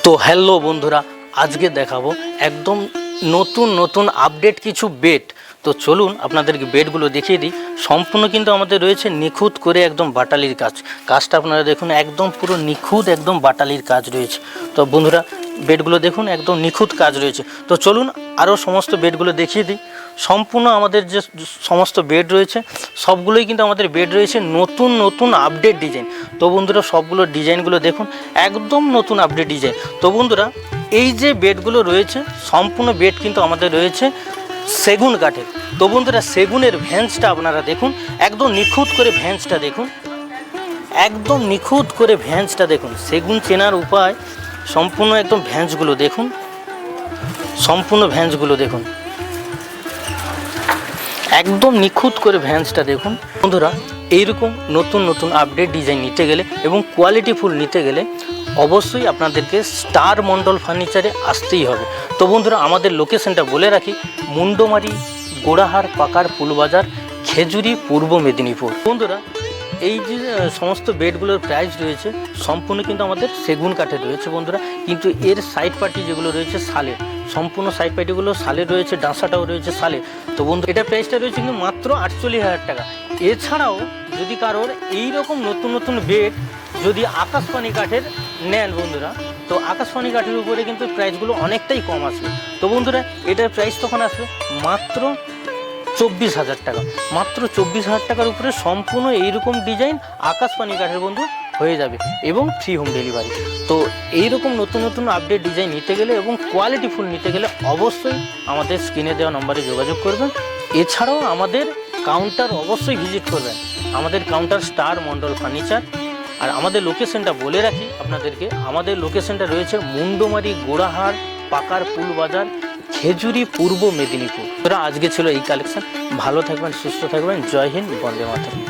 তো হ্যালো বন্ধুরা, আজকে দেখাবো একদম নতুন নতুন আপডেট কিছু বেড। তো চলুন আপনাদেরকে বেডগুলো দেখিয়ে দিই। সম্পূর্ণ কিন্তু আমাদের রয়েছে নিখুঁত করে একদম বাটালির কাজটা আপনারা দেখুন, একদম পুরো নিখুঁত একদম বাটালির কাজ রয়েছে। তো বন্ধুরা বেডগুলো দেখুন, একদম নিখুঁত কাজ রয়েছে। তো চলুন আরও সমস্ত বেডগুলো দেখিয়ে দিই। সম্পূর্ণ আমাদের যে সমস্ত বেড রয়েছে সবগুলোই কিন্তু আমাদের বেড রয়েছে নতুন নতুন আপডেট ডিজাইন। তো বন্ধুরা সবগুলো ডিজাইনগুলো দেখুন, একদম নতুন আপডেট ডিজাইন। তো বন্ধুরা এই যে বেডগুলো রয়েছে সম্পূর্ণ বেড কিন্তু আমাদের রয়েছে সেগুন কাঠের। তো বন্ধুরা সেগুনের ভেঞ্চটা আপনারা দেখুন, একদম নিখুঁত করে ভেঞ্চটা দেখুন, একদম নিখুঁত করে ভেঞ্চটা দেখুন। সেগুন চেনার উপায় সম্পূর্ণ একদম ভেঞ্চগুলো দেখুন, সম্পূর্ণ ভেঞ্চগুলো দেখুন, একদম নিখুঁত করে ভ্যান্সটা দেখুন। বন্ধুরা এইরকম নতুন নতুন আপডেট ডিজাইন নিতে গেলে এবং কোয়ালিটিফুল নিতে গেলে অবশ্যই আপনাদেরকে স্টার মণ্ডল ফার্নিচারে আসতেই হবে। তো বন্ধুরা আমাদের লোকেশনটা বলে রাখি, মুন্ডমারি গোড়াহার পাকার পুলবাজার, খেজুরি, পূর্ব মেদিনীপুর। বন্ধুরা এই যে সমস্ত বেডগুলোর প্রাইস রয়েছে সম্পূর্ণ কিন্তু আমাদের সেগুন কাঠের রয়েছে বন্ধুরা, কিন্তু এর সাইড পার্টি যেগুলো রয়েছে শালের, সম্পূর্ণ সাইড পার্টিগুলো শালের রয়েছে, ডাঁসাটাও রয়েছে শালের। তো বন্ধু এটার প্রাইসটা রয়েছে কিন্তু মাত্র 48,000 টাকা। এছাড়াও যদি কারোর এইরকম নতুন নতুন বেড যদি আকাশপানি কাঠের নেন বন্ধুরা, তো আকাশপানি কাঠের উপরে কিন্তু প্রাইসগুলো অনেকটাই কম আসবে। তো বন্ধুরা এটার প্রাইস তখন আসবে মাত্র 24,000 টাকা। মাত্র 24,000 টাকার উপরে সম্পূর্ণ এইরকম ডিজাইন আকাশপানি কাঠের বন্ধু হয়ে যাবে এবং ফ্রি হোম ডেলিভারি। তো এইরকম নতুন নতুন আপডেট ডিজাইন নিতে গেলে এবং কোয়ালিটিফুল নিতে গেলে অবশ্যই আমাদের স্ক্রিনে দেওয়া নম্বরে যোগাযোগ করবেন। এছাড়াও আমাদের কাউন্টার অবশ্যই ভিজিট করবেন, আমাদের কাউন্টার স্টার মণ্ডল ফার্নিচার। আর আমাদের লোকেশনটা বলে রাখি আপনাদেরকে, আমাদের লোকেশনটা রয়েছে মুন্ডমারি গোড়াহার পাকার পুল বাজার, খেজুরি, পূর্ব মেদিনীপুর। আজকে ছিল এই কালেকশন। ভালো থাকবেন, সুস্থ থাকবেন। জয় হিন্দ, বন্দে মাতরম।